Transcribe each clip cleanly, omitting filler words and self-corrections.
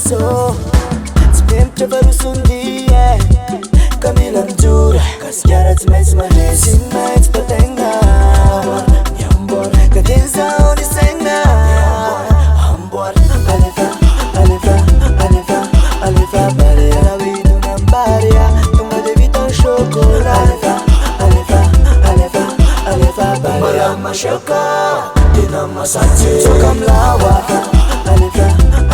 so Spemtra varusundia Camila Mdura Cascara desmais manesi mais patenga Nyambor Cadenza onde senga Ambor Alefa, alefa, alefa, alefa Bare la vida un'ambaria Tunga de vita un chocolate Alefa, alefa, alefa, alefa Bare la mashoka Dina masati Sokam lawa Alefa,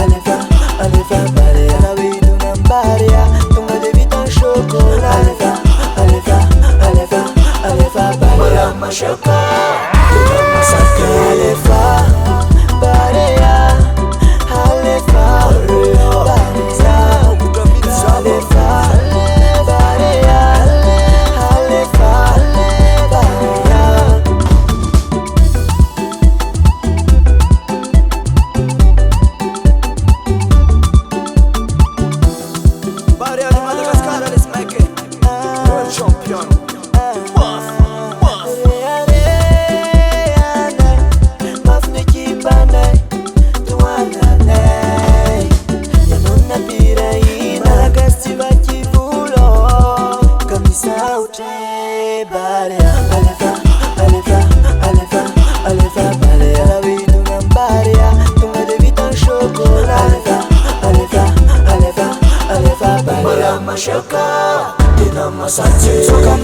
alefa, alefa Bare la vida un'ambaria Tunga de vita un chocolate Alefa, alefa, alefa, alefa Bare la mashoka Dina masati Alefa, bare ya Alefa, Mashoka, dina masati, sokam